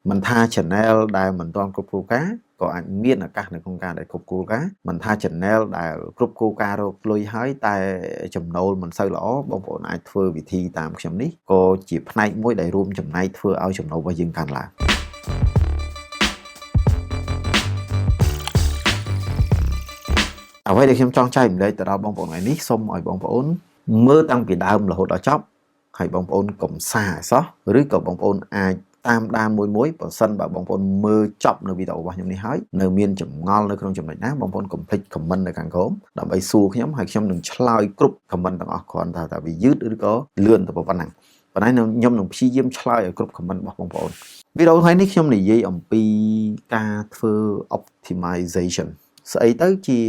mình tha channel ដែលមិនទាន់គ្រប់គោលការណ៍ក៏អាចមានឱកាសនៅក្នុងការដែលគ្រប់គោលការណ៍មិនថា channel ដែលគ្រប់គោលការណ៍រកលុយហើយតែចំណូលមិនសូវល្អបងប្អូនអាចធ្វើវិធីតាមខ្ញុំនេះក៏ជាផ្នែកមួយដែលរួមចំណែកធ្វើឲ្យចំណូលរបស់យើងកើនឡើងអ្វីដែលខ្ញុំចង់ចែកម្លែកទៅដល់បងប្អូនថ្ងៃនេះសូមឲ្យបងប្អូនមើលតាំងពីដើមរហូតដល់ចប់ហើយបងប្អូនកុំសាសោះឬក៏បងប្អូនអាចតាមដានមួយបើសិនបើបងប្អូនមើលចប់នៅវីដេអូរបស់ខ្ញុំនេះហើយនៅមានចម្ងល់នៅក្នុងចំណុចណាបងប្អូនកុំភ្លេច comment នៅខាងក្រោមដើម្បីសួរខ្ញុំហើយខ្ញុំនឹងឆ្លើយគ្រប់ comment ទាំងអស់គ្រាន់តែវាយឺតឬក៏លឿនទៅប៉ុណ្ណាប៉ុន្តែខ្ញុំនឹងព្យាយាមឆ្លើយឲ្យគ្រប់ comment របស់បងប្អូនវីដេអូថ្ងៃនេះខ្ញុំនិយាយអំពីការធ្វើ optimization ស្អីទៅជា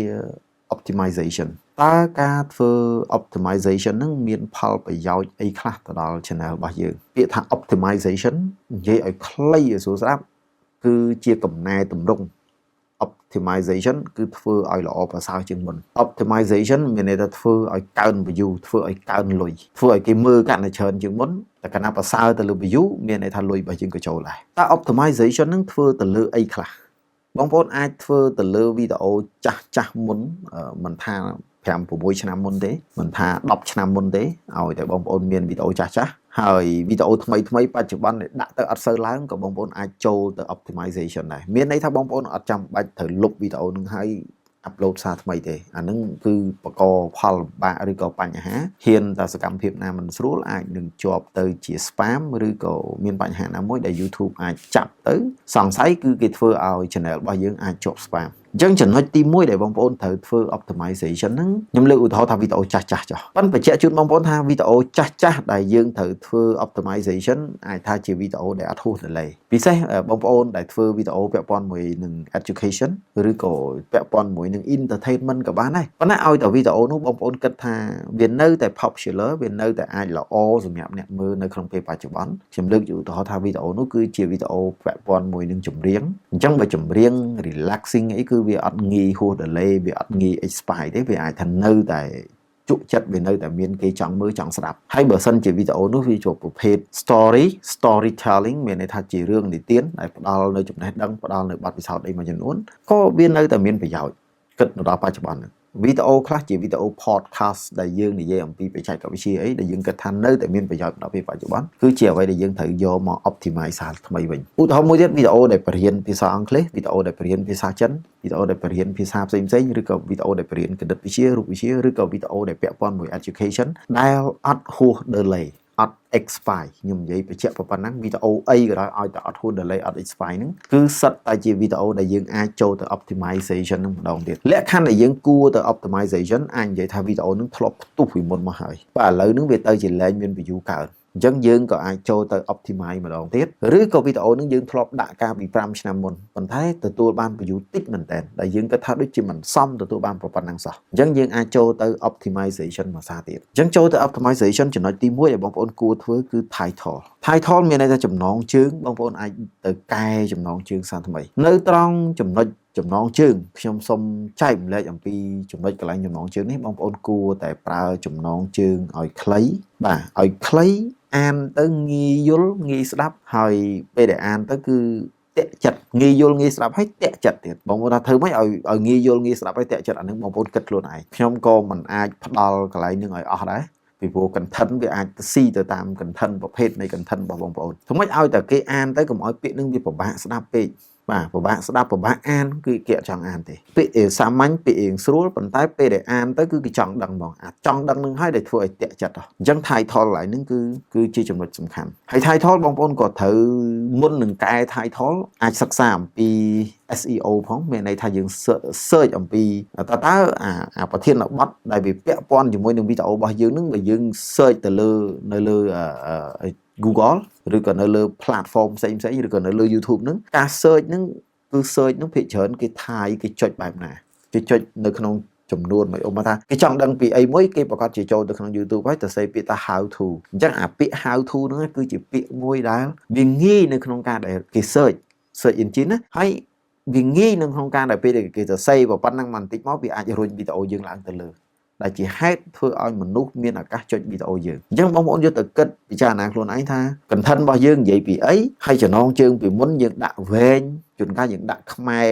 optimization តើការធ្វើ optimization នឹងមានផលប្រយោជន៍អីខ្លះទៅដល់ channel របស់យើងពាក្យថា optimization និយាយឲ្យខ្លីឲ្យស្រួលស្ដាប់គឺជាកំណែទម្រង់ optimization គឺធ្វើឲ្យល្អប្រសើរជាងមុន optimization មានន័យថាធ្វើឲ្យកើន view ធ្វើឲ្យកើនលុយធ្វើឲ្យគេមើលកាន់តែច្រើនជាងមុនតែកាលណាប្រសើរទៅលើ view មានន័យថាលុយរបស់យើងក៏ចូលដែរតើ optimization នឹងធ្វើទៅលើអីខ្លះបងប្អូនអាចធ្វើទៅលើវីដេអូចាស់មុនមិនថា5-6 ឆ្នាំមុនទេមិនថា10ឆ្នាំមុនទេឲ្យតែបងប្អូនមានវីដេអូចាស់ហើយវីដេអូថ្មីបច្ចុប្បន្នដាក់ទៅអត់សូវឡើងក៏បងប្អូនអាចចូលទៅ optimization ដែរមានន័យថាបងប្អូនអត់ចាំបាច់ត្រូវលុបវីដេអូនឹងហើយ upload សារថ្មីទេអានឹងគឺបកផលលំបាកឬក៏បញ្ហាហ៊ានតែសកម្មភាពណាមិនស្រួលអាចនឹងជាប់ទៅជា spam ឬក៏មានបញ្ហាណាមួយដែល YouTube អាចចាប់ទៅសង្ស័យគឺគេធ្វើឲ្យ channel របស់យើងអាចជាប់ spam អញ្ចឹងចំណុចទី1ដែលបងប្អូនត្រូវធ្វើ optimization ហ្នឹងខ្ញុំលើកឧទាហរណ៍ថាវីដេអូចាស់ចុះប៉ុន្តែបញ្ជាក់ជូនបងប្អូនថាវីដេអូចាស់ដែលយើងត្រូវធ្វើ optimization អាចថាជាវីដេអូដែលអត់ហួស delay ពិសេសបងប្អូនដែលធ្វើវីដេអូពាក់ព័ន្ធមួយនឹង education ឬក៏ពាក់ព័ន្ធមួយនឹង entertainment ក៏បានដែរប៉ុន្តែឲ្យតែវីដេអូនោះបងប្អូនគិតថាវានៅតែ popular វានៅតែអាចល្អសម្រាប់អ្នកមើលនៅក្នុងពេលបច្ចុប្បន្នខ្ញុំលើកឧទាហរណ៍ថាវីដេអូនោះគឺជាវីដេអូពាក់ព័ន្ធមួយនឹងចម្រៀងអញ្ចឹងបើចម្រៀង relaxing អីគឺវាអត់ងាយហួស delay វាអត់ងាយ expire ទេវាអាចថានៅតែជក់ចិត្តវានៅតែមានគេចង់មើលចង់ស្ដាប់ហើយបើសិនជាវីដេអូនោះវាជាប់ប្រភេទ storytelling មានន័យថាជារឿងនិទានដែលផ្ដល់នៅចំណេះដឹងផ្ដល់នៅបទពិសោធន៍អីមួយចំនួនក៏វានៅតែមានប្រយោជន៍គិតទៅដល់បច្ចុប្បន្នវីដេអូខ្លះជាវីដេអូ podcast ដែលយើងនិយាយអំពីបច្ចេកវិទ្យាអីដែលយើងគិតថានៅតែមានប្រយោជន៍ដល់ពេលបច្ចុប្បន្នគឺជាអ្វីដែលយើងត្រូវយកមក optimize សារថ្មីវិញឧទាហរណ៍មួយទៀតវីដេអូដែលបរៀនភាសាអង់គ្លេសវីដេអូដែលបរៀនភាសាចិនវីដេអូដែលបរៀនភាសាផ្សេងៗឬក៏វីដេអូដែលបរៀនគណិតវិទ្យារូបវិទ្យាឬក៏វីដេអូដែលពាក់ព័ន្ធមួយ education ដែលអត់ហួស delay អត់ expire ខ្ញុំនិយាយបញ្ជាក់ប៉ុណ្ណឹងវីដេអូអីក៏ដោយឲ្យតែអត់ហួស delay អត់ expire ហ្នឹងគឺសិតតែជាវីដេអូដែលយើងអាចចូលទៅ optimization ហ្នឹងម្ដងទៀតលក្ខខណ្ឌដែលយើងគួរទៅ optimization អាចនិយាយថាវីដេអូហ្នឹងធ្លាប់ផ្ទុះពីមុនមកហើយបើឥឡូវហ្នឹងវាទៅជាលែងមាន view កើនអញ្ចឹងយើងក៏អាចចូលទៅ optimize ម្ដងទៀតឬក៏វីដេអូហ្នឹងយើងធ្លាប់ដាក់កាលពី5ឆ្នាំមុនប៉ុន្តែទទួលបាន view តិចមែនតើដែលយើងគិតថាដូចជាមិនសមទទួលបានប៉ុណ្ណឹងសោះអញ្ចឹងយើងអាចចូលទៅ optimization មួយសារទៀតអញ្ចឹងចូលទៅ optimization ចំណុចទី1ដែលបងប្អូនគួរធ្វើគឺ title មានន័យថាចំណងជើងបងប្អូនអាចទៅកែចំណងជើងសារថ្មីនៅត្រង់ចំណុចចំណងជើងខ្ញុំសូមចែកម្លែកអំពីចំណុចកន្លែងចំណងជើងនេះបងប្អូនគួរតែប្រើចំណងជើងឲ្យខ្លីបាទឲ្យខ្លីអានទៅងាយយល់ងាយស្ដាប់ហើយពេលដែលអានទៅគឺតាក់ចិត្តងាយយល់ងាយស្ដាប់ហើយតាក់ចិត្តទៀតបងប្អូនថាធ្វើម៉េចឲ្យងាយយល់ងាយស្ដាប់ហើយតាក់ចិត្តអានឹងបងប្អូនគិតខ្លួនឯងខ្ញុំក៏មិនអាចផ្ដល់កន្លែងនឹងឲ្យអស់ដែរពីព្រោះ content វាអាចស៊ីទៅតាម content ប្រភេទនៃ content របស់បងប្អូនធ្វើម៉េចឲ្យតែគេអានទៅកុំឲ្យពាក្យនឹងវាពិបាកស្ដាប់ពេកបាទពិបាកស្ដាប់ពិបាកអានគឺគេអត់ចង់អានទេពាក្យសាមញ្ញពាក្យស្រួលប៉ុន្តែពេលដែលអានទៅគឺគេចង់ដឹងហ្មងអាចចង់ដឹងនឹងហើយដែលធ្វើឲ្យតាក់ចិត្តអញ្ចឹង title ឡើយនឹងគឺជាចំណុចសំខាន់ហើយ title បងប្អូនក៏ត្រូវមុននឹងកែ title អាចសិក្សាអំពី SEO ផងមានន័យថាយើង search អំពីតើអាប្រធានបទដែលវាពាក់ព័ន្ធជាមួយនឹងវីដេអូរបស់យើងនឹងបើយើង search ទៅនៅលើGoogle ឬក៏នៅលើ platform ផ្សេងឬក៏នៅលើ YouTube ហ្នឹងការ search ហ្នឹងគឺ search ហ្នឹងភាគច្រើនគេថាយគេចុចបែបណាគេចុចនៅក្នុងចំនួនមួយឧបមាថាគេចង់ដឹងពីអីមួយគេប្រកាសជាចូលទៅក្នុង YouTube ហើយទៅសេពាក្យថា how to អញ្ចឹងអាពាក្យ how to ហ្នឹងគឺជាពាក្យមួយដែលវាងាយនៅក្នុងការដែលគេ search engine ណាហើយវាងាយនៅក្នុងការដែលពេលគេទៅសេប៉ុណ្ណឹងបន្តិចមកវាអាចរុញវីដេអូយើងឡើងទៅលើ ដែលជាហេតុធ្វើឲ្យមនុស្សមានឱកាសចុចវីដេអូយើងអញ្ចឹងបងប្អូនយកទៅគិតពិចារណាខ្លួនឯងថា content របស់យើងនិយាយពីអីហើយចំណងជើងពីមុនយើងដាក់វែងជួនកាលយើងដាក់ខ្មែរ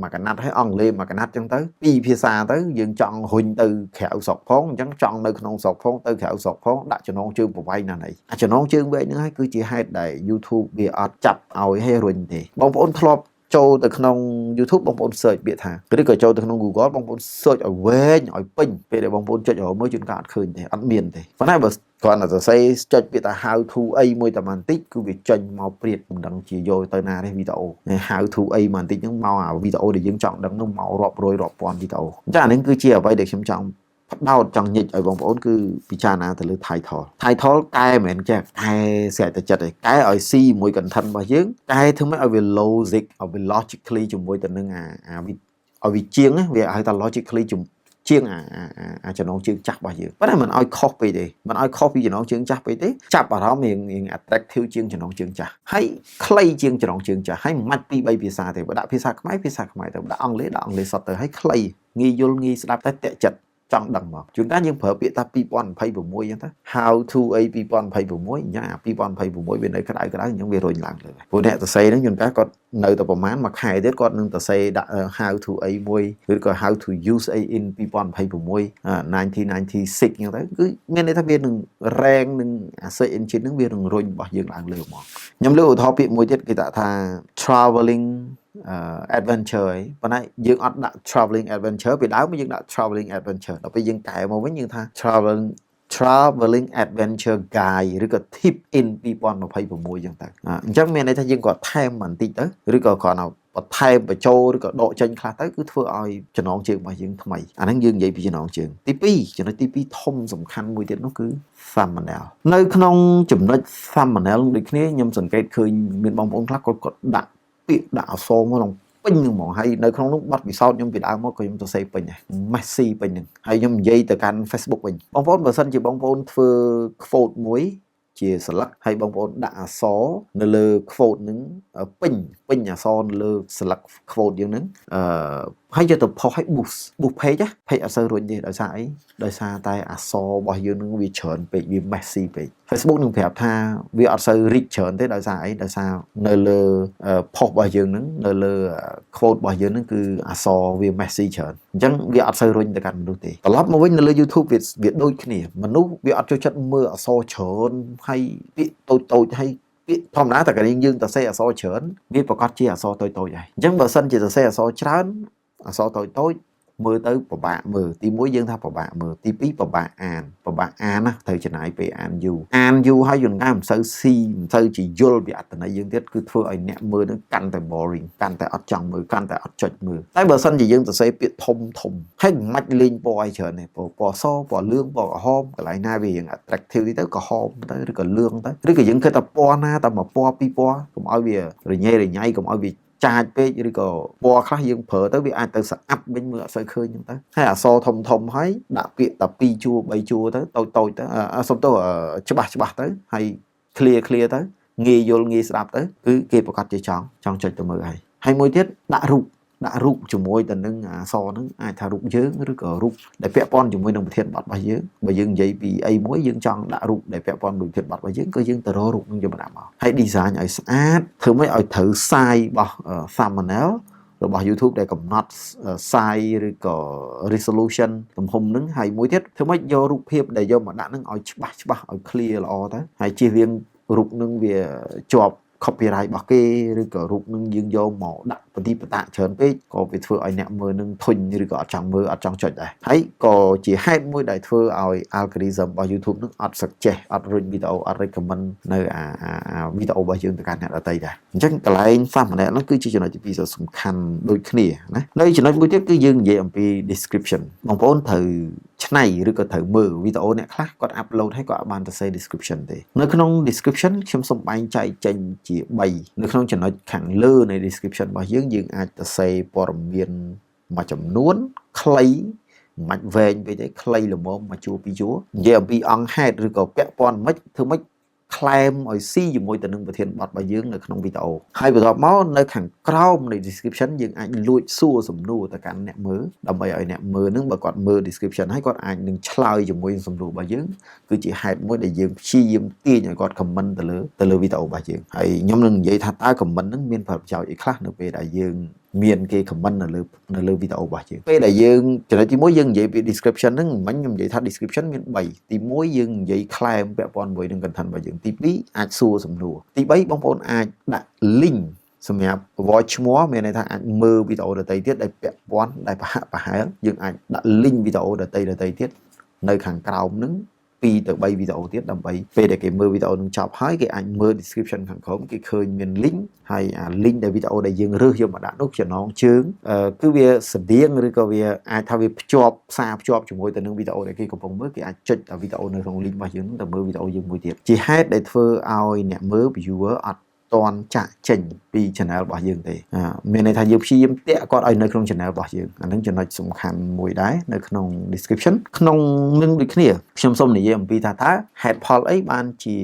មកកណាត់ហើយអង់គ្លេសមកកណាត់ចឹងទៅពីរភាសាទៅយើងចង់រុញទៅក្រៅស្រុកផងអញ្ចឹងចង់នៅក្នុងស្រុកផងទៅក្រៅស្រុកផងដាក់ចំណងជើងប្រវែងណាស់នេះអាចំណងជើងវែងហ្នឹងហើយគឺជាហេតុដែល YouTube វាអត់ចាប់ឲ្យឲ្យរុញទេបងប្អូនធ្លាប់ចូលទៅក្នុង YouTube បងប្អូន search ពាក្យថាឬក៏ចូលទៅក្នុង Google បងប្អូន search ឲ្យវែងឲ្យពេញពេលដែលបងប្អូនចុចរកមើលជួនកាលអត់ឃើញទេអត់មានទេប៉ុន្តែបើគ្រាន់តែសរសេរចុចពាក្យថា how to អីមួយតែបន្តិចគឺវាចេញមកព្រាតមិនដឹងជាយកទៅណាទេវីដេអូ how to អីបន្តិចហ្នឹងមកអាវីដេអូដែលយើងចង់ដឹងហ្នឹងមករាប់រយរាប់ពាន់វីដេអូអញ្ចឹងអានេះគឺជាអ្វីដែលខ្ញុំចង់ផ្ដោតចង់ញិចឲ្យបងប្អូនគឺពិចារណាទៅលើ title កែមិនមែនចេះកែស្រេចតែចិត្តទេកែឲ្យស៊ីមួយ content របស់យើងកែធ្វើម៉េចឲ្យវា logic ឲ្យវា logically ជាមួយទៅនឹងឲ្យវាជាងវាហៅថា logically ជាងអាចំណងជើងចាស់របស់យើងប៉ុន្តែមិនឲ្យខុសពេកទេមិនឲ្យខុសពីចំណងជើងចាស់ពេកទេចាប់អារម្មណ៍រៀង attractive ជាងចំណងជើងចាស់ហើយខ្លីជាងចំណងជើងចាស់ហើយមិនបាច់ពីរបីភាសាទេបើដាក់ភាសាខ្មែរទៅដាក់អង់គ្លេសដាក់អង់គ្លេសសុទ្ធទៅហើយខ្លីងាយយល់ងាយស្ដាប់តែតាក់ចិត្តចង់ដឹងមកជួនកាលយើងប្រើពាក្យថា2026អញ្ចឹងទៅ how to អី2026អញ្ចឹងអា2026វានៅក្តៅអញ្ចឹងវារុញឡើងលើព្រោះអ្នកសរសេរហ្នឹងជួនកាលគាត់នៅតែប្រហែលមួយខែទៀតគាត់នឹងសរសេរដាក់ how to អីមួយឬក៏ how to use អី in 2026 1996អញ្ចឹងទៅគឺមានន័យថាវានឹង rank នឹង search engine ហ្នឹងវានឹងរុញរបស់យើងឡើងលើមកខ្ញុំលើកឧទាហរណ៍ពាក្យមួយទៀតគេដាក់ថា traveling adventure ប៉ុន្តែយើងអត់ដាក់ traveling adventure ពីដើមយើងដាក់ traveling adventure ដល់ពេលយើងកែមកវិញយើងថា traveling adventure guide ឬក៏ tip in 2026អញ្ចឹងទៅអញ្ចឹងមានន័យថាយើងគាត់ថែមបន្តិចទៅឬក៏គ្រាន់តែបន្ថែមបញ្ចូលឬក៏ដកចេញខ្លះទៅគឺធ្វើឲ្យចំណងជើងរបស់យើងថ្មីអាហ្នឹងយើងនិយាយពីចំណងជើងទី2ចំណុចទី2ធំសំខាន់មួយទៀតនោះគឺ thumbnail នៅក្នុងចំណុច thumbnail ដូចគ្នាខ្ញុំសង្កេតឃើញមានបងប្អូនខ្លះគាត់ដាក់ពាក្យដាក់អក្សរមកក្នុងពេញហ្នឹងហ្មងហើយនៅក្នុងនោះបទពិសោធន៍ខ្ញុំពីដើមមកក៏ខ្ញុំសរសេរពេញដែរ messy ពេញហ្នឹងហើយខ្ញុំនិយាយទៅកាន់ Facebook វិញបងប្អូនបើសិនជាបងប្អូនធ្វើ quote មួយជាស្លឹកហើយបងប្អូនដាក់អក្សរនៅលើ quote ហ្នឹងពេញអក្សរនៅលើស្លឹក quote យើងហ្នឹងហើយយកទៅផុសឲ្យ boost page អត់សូវរួចទេដោយសារអីដោយសារតែអក្សររបស់យើងហ្នឹងវាច្រើនពេកវា messy ពេក Facebook នឹងប្រាប់ថាវាអត់សូវ reach ច្រើនទេដោយសារអីដោយសារនៅលើ post របស់យើងហ្នឹងនៅលើ quote របស់យើងហ្នឹងគឺអក្សរវា messy ច្រើនអញ្ចឹងវាអត់សូវរុញទៅកាន់មនុស្សទេត្រឡប់មកវិញនៅលើ YouTube វាដូចគ្នាមនុស្សវាអត់ចូលចិត្តមើលអក្សរច្រើនហើយពាក្យតូចហើយពាក្យធម្មតាតែកាលយើងសរសេរអក្សរច្រើនវាប្រកាសជាអក្សរតូចហើយអញ្ចឹងបើសិនជាសរសេរអក្សរច្រើនអក្សរតូចមើលទៅពិបាកមើលទី1យើងថាពិបាកមើលទី2ពិបាកអានណាត្រូវចំណាយពេលអានយូរហើយយូរណាស់មិនសូវស៊ីមិនសូវជាយល់ពីអត្ថន័យយើងទៀតគឺធ្វើឲ្យអ្នកមើលនឹងកាន់តែ boring កាន់តែអត់ចង់មើលកាន់តែអត់ចុចមើលតែបើសិនជាយើងសរសេរពាក្យធំហើយមិនបាច់លេងពណ៌ឲ្យច្រើនទេពណ៌សពណ៌លឿងពណ៌ក្រហមកន្លែងណាវារៀង attractive ទៅក្រហមទៅឬក៏លឿងទៅឬក៏យើងគិតថាពណ៌ណាតែមួយពណ៌ពីរពណ៌កុំឲ្យវារញ៉េរញ៉ៃកុំឲ្យវាចាចពេកឬក៏ពណ៌ខ្លះយើងប្រើទៅវាអាចទៅស្អាប់វិញមើលអត់សូវឃើញហ្នឹងទៅហើយអក្សរធំហើយដាក់ពាក្យតែ2ជួរ3ជួរទៅតូចទៅសុំទោសច្បាស់ទៅហើយ clear ទៅងាយយល់ងាយស្ដាប់ទៅគឺគេប្រកាសជាចង់ចុចទៅមើលហើយមួយទៀតដាក់រូបជាមួយទៅនឹងអក្សរហ្នឹងអាចថារូបយើងឬក៏រូបដែលពាក់ព័ន្ធជាមួយនឹងប្រធានបទរបស់យើងបើយើងនិយាយពីអីមួយយើងចង់ដាក់រូបដែលពាក់ព័ន្ធនឹងប្រធានបទរបស់យើងក៏យើងទៅរករូបហ្នឹងយកមកដាក់មកហើយ design ឲ្យស្អាតធ្វើម៉េចឲ្យត្រូវ size របស់ thumbnail របស់ YouTube ដែលកំណត់ size ឬក៏ resolution ទំហំហ្នឹងហើយមួយទៀតធ្វើម៉េចយករូបភាពដែលយកមកដាក់ហ្នឹងឲ្យច្បាស់ឲ្យ clear ល្អទៅហើយជៀសវាងរូបហ្នឹងវាជាប់copyright របស់គេឬក៏រូបនឹងយើងយកមកដាក់បន្តិបតាច្រើនពេកក៏វាធ្វើឲ្យអ្នកមើលនឹងធុញឬក៏អត់ចង់មើលអត់ចង់ចុចដែរហើយក៏ជាហេតុមួយដែលធ្វើឲ្យ algorithm របស់ YouTube នឹងអត់ suggest អត់រុញវីដេអូអត់ recommend នៅអាវីដេអូរបស់យើងទៅកាន់អ្នកដទៃដែរអញ្ចឹងកន្លែង thumbnail ហ្នឹងគឺជាចំណុចទី2ដ៏សំខាន់ដូចគ្នាណានៅចំណុចមួយទៀតគឺយើងនិយាយអំពី description បងប្អូនត្រូវឆ្នៃឬក៏ត្រូវមើលវីដេអូអ្នកខ្លះគាត់ upload ហើយគាត់អត់បានទៅសេ description ទេនៅក្នុង description ខ្ញុំសូមបែងចែកចេញជា3នៅក្នុងចំណុចខាងលើនៃ description របស់យើងអាចទៅសេព័ត៌មានមួយចំនួនខ្លីមិនវែងពេកទេខ្លីល្មមមួយជួរពីរជួរនិយាយអំពីអង្គហេតុឬក៏ពាក់ព័ន្ធមិនធ្វើម៉េច claim ឲ្យស៊ីជាមួយទៅនឹងប្រធានបទរបស់យើងនៅក្នុងវីដេអូហើយបន្ទាប់មកនៅខាងក្រោមនៃ description យើងអាចលួចសួរសំណួរទៅកាន់អ្នកមើលដើម្បីឲ្យអ្នកមើលនឹងបើគាត់មើល description ហើយគាត់អាចនឹងឆ្លើយជាមួយសំណួររបស់យើងគឺជាហេតុមួយដែលយើងព្យាយាមទាញឲ្យគាត់ comment ទៅលើវីដេអូរបស់យើងហើយខ្ញុំនឹងនិយាយថាតើ comment នឹងមានប្រយោជន៍អីខ្លះនៅពេលដែលយើងមានគេ comment នៅលើវីដេអូរបស់យើងពេលដែលយើងចំណុចទី1យើងនិយាយពី description ហ្នឹងមិញខ្ញុំនិយាយថា description មាន3ទី1យើងនិយាយ claim ពាក់ព័ន្ធមួយនឹង content របស់យើងទី2អាចសួរសំណួរទី3បងប្អូនអាចដាក់ link សម្រាប់ watch ឈ្មោះមានន័យថាអាចមើលវីដេអូដទៃទៀតដែលពាក់ព័ន្ធដែលប្រហាក់ប្រហែលយើងអាចដាក់ link វីដេអូដទៃទៀតនៅខាងក្រោមហ្នឹង2ទៅ3វីដេអូទៀតដើម្បីពេលដែលគេមើលវីដេអូនឹងចប់ហើយគេអាចមើល description ខាងក្រោមគេឃើញមាន link ហើយអា link ដែលវីដេអូដែលយើងរើសយកមកដាក់នោះចំណងជើងគឺវាស្តៀងឬក៏វាអាចថាវាភ្ជាប់ជាមួយទៅនឹងវីដេអូដែលគេកំពុងមើលគេអាចចុចដល់វីដេអូនៅក្នុង link របស់យើងទៅមើលវីដេអូយើងមួយទៀតជាហេតុដែលធ្វើឲ្យអ្នកមើល viewer អត់តន់ចាក់ចេញពី channel របស់យើងទេមានន័យថាយើងព្យាយាមតាក់គាត់ឲ្យនៅក្នុង channel របស់យើងអានឹងចំណុចសំខាន់មួយដែរនៅក្នុង description ក្នុងនឹងដូចគ្នាខ្ញុំសូមនិយាយអំពីថាតើហេតុផលអីបានជា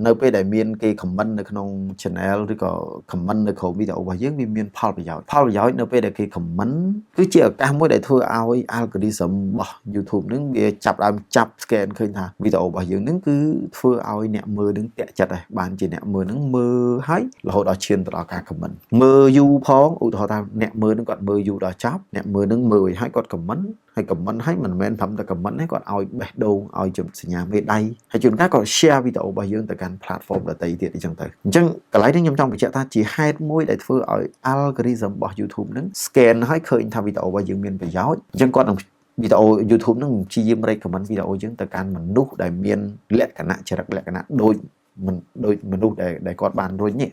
នៅពេលដែលមានគេ comment នៅក្នុង channel ឬក៏ comment នៅក្នុងវីដេអូរបស់យើងវាមានផលប្រយោជន៍នៅពេលដែលគេ comment គឺជាឱកាសមួយដែលធ្វើឲ្យ algorithm របស់ YouTube នឹងវាចាប់ scan ឃើញថាវីដេអូរបស់យើងនឹងគឺធ្វើឲ្យអ្នកមើលនឹងតាក់ចិត្តដែរបានជាអ្នកមើលនឹងមើលហើយរហូតដល់ឈានទៅដល់ការ comment មើលយូរផងឧទាហរណ៍ថាអ្នកមើលនឹងគាត់មើលយូរដល់ចប់អ្នកមើលនឹងមើលហើយគាត់ comment ហើយមិនមែនត្រឹមតែ comment ទេគាត់ឲ្យបេះដូងឲ្យជំសញ្ញាមេដៃហើយជួនកាលគាត់ share វីដេអូរបស់យើងទៅកាន់ platform ដទៃទៀតអញ្ចឹងទៅអញ្ចឹងកន្លែងនេះខ្ញុំចង់បញ្ជាក់ថាជាហេតុមួយដែលធ្វើឲ្យ algorithm របស់ YouTube នឹង scan ហើយឃើញថាវីដេអូរបស់យើងមានប្រយោជន៍អញ្ចឹងគាត់នឹងវីដេអូ YouTube នឹងព្យាយាម recommend វីដេអូយើងទៅកាន់មនុស្សដែលមានលក្ខណៈចរិតលក្ខណៈដូចមនុស្សដែលគាត់បានរុញនេះ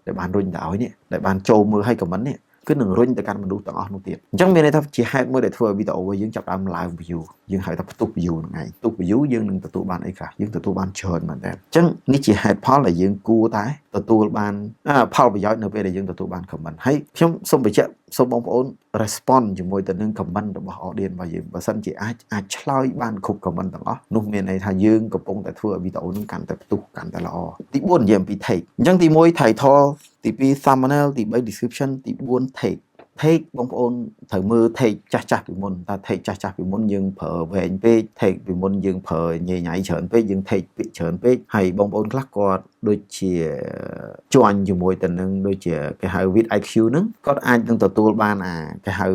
ដែលបានរុញទៅឲ្យនេះដែលបានចូលមើលឲ្យ comment នេះគឺនឹងរុញទៅកាន់មនុស្សទាំងអស់នោះទៀតអញ្ចឹងមានន័យថាជាហេតុមួយដែលធ្វើឲ្យវីដេអូរបស់យើងចាប់ដើមឡើង view យើងហៅថាផ្ទុះ view ហ្នឹងឯងផ្ទុះ view យើងនឹងទទួលបានអីខ្លះយើងទទួលបានច្រើនមែនតើអញ្ចឹងនេះជាហេតុផលដែលយើងគួរតែទទួលបានផលប្រយោជន៍នៅពេលដែលយើងទទួលបាន comment ហើយខ្ញុំសូមបញ្ជាក់សូមបងប្អូន respond ជាមួយទៅនឹង comment របស់ audience របស់យើងបើសិនជាអាចឆ្លើយបានគ្រប់ comment ទាំងអស់នោះមានន័យថាយើងកំពុងតែធ្វើឲ្យវីដេអូនឹងកាន់តែផ្ទុះកាន់តែល្អទី4និយាយអំពី take អញ្ចឹងទី1 title ទី2 thumbnail ទី3 description ទី4 take បងប្អូនត្រូវមើល take ចាស់ពីមុនតើ take ចាស់ពីមុនយើងប្រើវែងពេក take ពីមុនយើងប្រើញ៉ៃច្រើនពេកយើង take ពាក្យច្រើនពេកហើយបងប្អូនខ្លះគាត់ដូចជាជាន់ជាមួយទៅនឹងដូចជាគេហៅ with IQ ហ្នឹងគាត់អាចនឹងទទួលបានគេហៅ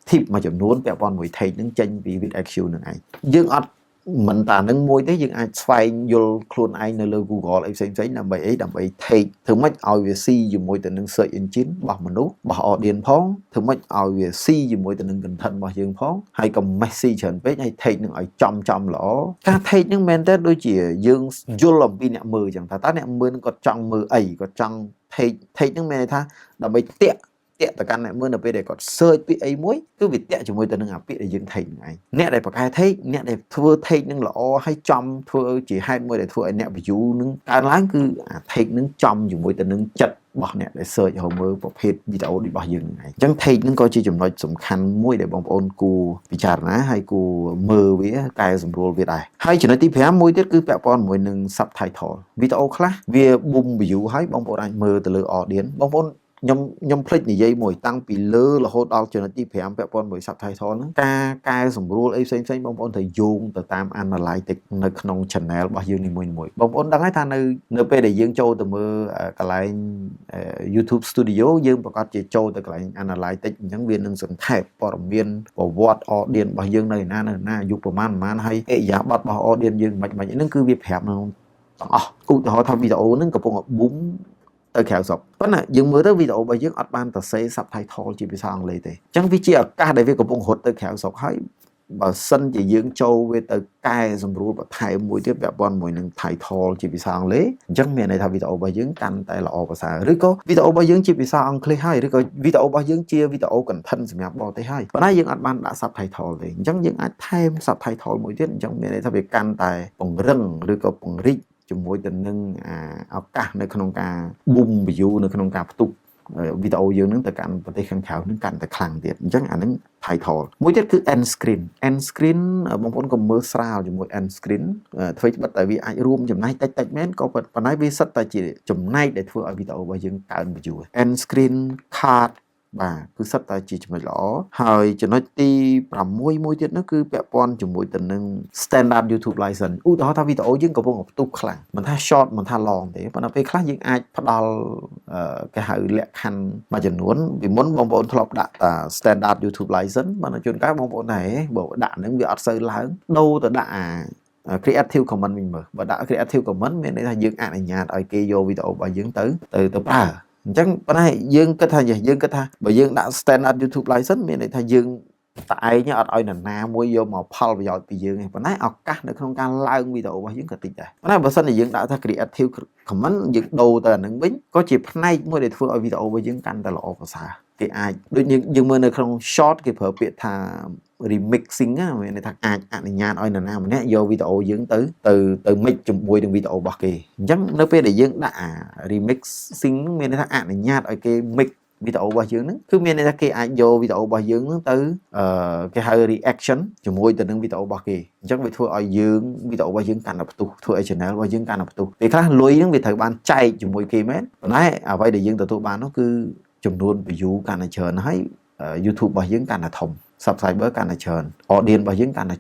tip មួយចំនួនពាក់ព័ន្ធមួយ take ហ្នឹងចេញពី with IQ ហ្នឹងឯងយើងអត់មិនតានឹងមួយទេយើងអាចស្វែងយល់ខ្លួនឯងនៅលើ Google អីផ្សេងដើម្បី take ធ្វើម៉េចឲ្យវាស៊ីជាមួយទៅនឹង search engine របស់មនុស្សរបស់ audience ផងធ្វើម៉េចឲ្យវាស៊ីជាមួយទៅនឹង content របស់យើងផងហើយកុំ messy ច្រើនពេកហើយ take នឹងឲ្យចំល្អការ take នឹងមែនតើដូចជាយើងយល់អំពីអ្នកមើលអញ្ចឹងថាតើអ្នកមើលនឹងគាត់ចង់មើលអីគាត់ចង់ take នឹងមានន័យថាដើម្បីតាក់ទៅកាន់អ្នកមើលនៅពេលដែលគាត់ search ពាក្យអីមួយគឺវាតាក់ជាមួយទៅនឹងអាពាក្យដែលយើង take ហ្នឹងឯងអ្នកដែលប្រកែ take អ្នកដែលធ្វើ take នឹងល្អហើយចំធ្វើជាហេតុមួយដែលធ្វើឲ្យអ្នក view នឹងកើនឡើងគឺអា take នឹងចំជាមួយទៅនឹងចិត្តរបស់អ្នកដែល search ហៅមើលប្រភេទវីដេអូរបស់យើងហ្នឹងឯងអញ្ចឹង take នឹងក៏ជាចំណុចសំខាន់មួយដែលបងប្អូនគួរពិចារណាហើយគួរមើលវាកែសម្រួលវាដែរហើយចំណុចទី5មួយទៀតគឺពាក់ព័ន្ធជាមួយនឹង subtitle វីដេអូខ្លះវា boom view ហើយបងប្អូនអាចមើលទៅលើ audience បងប្អូនខ្ញុំភ្លេចនិយាយមួយតាំងពីលើរហូតដល់ចំណុចទី5ពាក់ព័ន្ធមួយ subtitle ហ្នឹងការកែសម្រួលអីផ្សេងបងប្អូនត្រូវយោងទៅតាម analytics នៅក្នុង channel របស់យើងនីមួយៗបងប្អូនដឹងហើយថានៅពេលដែលយើងចូលទៅមើលកន្លែង YouTube Studio យើងប្រកាសជាចូលទៅកន្លែង analytics អញ្ចឹងវានឹងសង្ខេបព័ត៌មានប្រវត្តិ audience របស់យើងនៅណាអាយុប្រមាណហើយអិយាប័ត្ររបស់ audience យើងមិនហ្នឹងគឺវាប្រាប់នៅទាំងអស់ឧទាហរណ៍ថាវីដេអូហ្នឹងកំពុងតែ boomទៅក្រៅស្រុកប៉ុន្តែយើងមើលទៅវីដេអូរបស់យើងអត់បានសរសេរ subtitle ជាភាសាអង់គ្លេសទេអញ្ចឹងវាជាឱកាសដែលវាកំពុងរត់ទៅក្រៅស្រុកហើយបើសិនជាយើងចូលវាទៅកែសម្រួលបន្ថែមមួយទៀតពាក់ព័ន្ធមួយនឹង title ជាភាសាអង់គ្លេសអញ្ចឹងមានន័យថាវីដេអូរបស់យើងកាន់តែល្អប្រសើរឬក៏វីដេអូរបស់យើងជាភាសាអង់គ្លេសហើយឬក៏វីដេអូរបស់យើងជាវីដេអូ content សម្រាប់បរទេសហើយប៉ុន្តែយើងអត់បានដាក់ subtitle ទេអញ្ចឹងយើងអាចថែម subtitle មួយទៀតអញ្ចឹងមានន័យថាវាកាន់តែពង្រឹងឬក៏ពង្រីកជាមួយទៅនឹងឱកាសនៅក្នុងការ boom view នៅក្នុងការផ្ទុះ វីដេអូយើងនឹងទៅកាន់ប្រទេសខាងក្រៅនឹងកាន់តែខ្លាំងទៀតអញ្ចឹងអានឹង title មួយទៀតគឺ end screen បងប្អូនកុំមើលស្រាលជាមួយ end screen ធ្វើបិទតែវាអាចរួមចំណែកតិចមែនក៏ប៉ុន្តែវាសិតតែជាចំណែកដែលធ្វើឲ្យវីដេអូរបស់យើងកើន view end screen card បាទគឺសិតតែជាចំណុចល្អហើយចំណុចទី6មួយទៀតនោះគឺពាក់ព័ន្ធជាមួយទៅនឹង standard YouTube license ឧទាហរណ៍ថាវីដេអូយើងកំពុងផ្ទុះខ្លាំងមិនថា short មិនថា long ទេប៉ុន្តែពេលខ្លះយើងអាចផ្ដល់គេហៅលក្ខខណ្ឌមួយចំនួនពីមុនបងប្អូនធ្លាប់ដាក់ standard YouTube license បើជួនកាលបងប្អូនដែរបើដាក់ហ្នឹងវាអត់សូវឡើងដូរទៅដាក់creative comment វិញមើលបើដាក់ creative comment មានន័យថាយើងអនុញ្ញាតឲ្យគេយកវីដេអូរបស់យើងទៅប្រើអញ្ចឹងប៉ុន្តែយើងគិតថាបើយើងដាក់ standard YouTube license មានន័យថាយើងតែឯងអត់ឲ្យនរណាមួយយកមកផលប្រយោជន៍ពីយើងទេប៉ុន្តែឱកាសនៅក្នុងការឡើងវីដេអូរបស់យើងក៏តិចដែរប៉ុន្តែបើសិនជាយើងដាក់ថា creative comment យើងដូរទៅអានឹងវិញក៏ជាផ្នែកមួយដែលធ្វើឲ្យវីដេអូរបស់យើងកាន់តែល្អប្រសើរគេអាចដូចយើងមើលនៅក្នុង short គេប្រើពាក្យថា remixing ណាមានន័យថាអាចអនុញ្ញាតឲ្យនរណាម្នាក់យកវីដេអូយើងទៅ mix ជាមួយនឹងវីដេអូរបស់គេអញ្ចឹងនៅពេលដែលយើងដាក់remixing មានន័យថាអនុញ្ញាតឲ្យគេ mix វីដេអូរបស់យើងហ្នឹងគឺមានន័យថាគេអាចយកវីដេអូរបស់យើងហ្នឹងទៅគេហៅ reaction ជាមួយទៅនឹងវីដេអូរបស់គេអញ្ចឹងវាធ្វើឲ្យយើងវីដេអូរបស់យើងកាន់តែផ្ទុះធ្វើឲ្យ channel របស់យើងកាន់តែផ្ទុះពេលខ្លះលុយហ្នឹងវាត្រូវបានចែកជាមួយគេមែនប៉ុន្តែអ្វីដែលយើងទទួលបាននោះគឺចំនួន view កាន់តែច្រើនហើយ YouTube របស់យើងកាន់តែធំ subscriber កាន់តែច្រើន audience របស់យើងកាន់តែ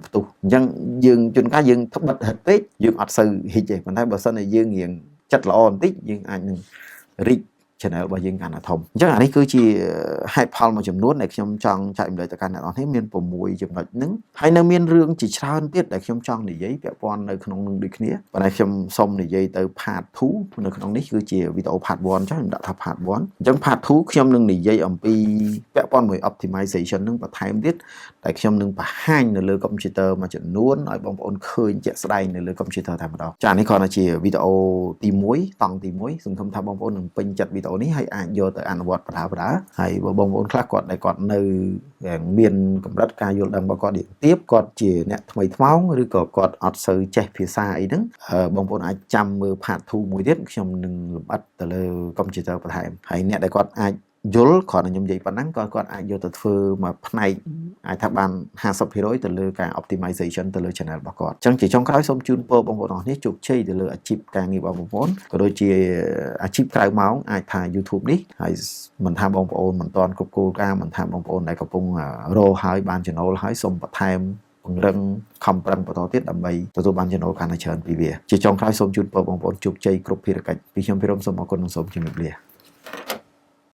ផ្ទុះអញ្ចឹងយើងជួនកាលយើងបិទហិតពេកយើងអត់សូវហ៊ីចទេប៉ុន្តែបើសិនជាយើងរៀងចិត្តល្អបន្តិចយើងអាចនឹង reach channel របស់យើងកាន់តែធំអញ្ចឹងអានេះគឺជាហេតុផលមួយចំនួនដែលខ្ញុំចង់ចែករំលែកទៅកាន់អ្នកនរនេះមាន6ចំណុចហ្នឹងហើយនៅមានរឿងជាច្រើនទៀតដែលខ្ញុំចង់និយាយពាក់ព័ន្ធនៅក្នុងនឹងដូចគ្នាប៉ុន្តែខ្ញុំសូមនិយាយទៅ part 2 នៅក្នុងនេះគឺជាវីដេអូ part 1 ចុះខ្ញុំដាក់ថា part 1 អញ្ចឹង part 2 ខ្ញុំនឹងនិយាយអំពីពាក់ព័ន្ធមួយ optimization ហ្នឹងបន្ថែមទៀតដែលខ្ញុំនឹងបង្ហាញនៅលើ computer មួយចំនួនឲ្យបងប្អូនឃើញជាក់ស្ដែងនៅលើ computer តែម្ដងចា៎នេះគ្រាន់តែជាវីដេអូទី1តង់ទី1សង្ឃឹមថាបងប្អូននឹងពេញចិត្តវីដេអូនេះហើយអាចយកទៅអនុវត្តបណ្ដាហើយបើបងប្អូនខ្លះគាត់នៅមានកម្រិតការយល់ដឹងរបស់គាត់ទៀតគាត់ជាអ្នកថ្មីថ្មោងឬក៏គាត់អត់សូវចេះភាសាអីហ្នឹងបងប្អូនអាចចាំមើល part 2 មួយទៀតខ្ញុំនឹងលម្អិតទៅលើ computer បន្ថែមហើយអ្នកដែលគាត់អាចយល់គ្រាន់តែខ្ញុំនិយាយប៉ុណ្ណឹងក៏គាត់អាចយកទៅធ្វើមកផ្នែកអាចថាបាន 50% ទៅលើការ optimization ទៅលើ channel របស់គាត់អញ្ចឹងជាចុងក្រោយសូមជូនពរបងប្អូនអរគ្នាជោគជ័យទៅលើអាជីពការងាររបស់បងប្អូនក៏ដូចជាអាជីពក្រៅម៉ោងអាចថា YouTube នេះហើយមិនថាបងប្អូនមិនទាន់គ្រប់គោលការណ៍មិនថាបងប្អូនដែលកំពុងរកហើយបានចំណូលហើយសូមបន្ថែមពង្រឹងខំប្រឹងបន្តទៀតដើម្បីទទួលបានចំណូលកាន់តែច្រើនពីវាជាចុងក្រោយសូមជូនពរបងប្អូនជោគជ័យគ្រប់ភារកិច្ចពីខ្ញុំពីរំសូមអរគុណនិងសូមជម្រាបលា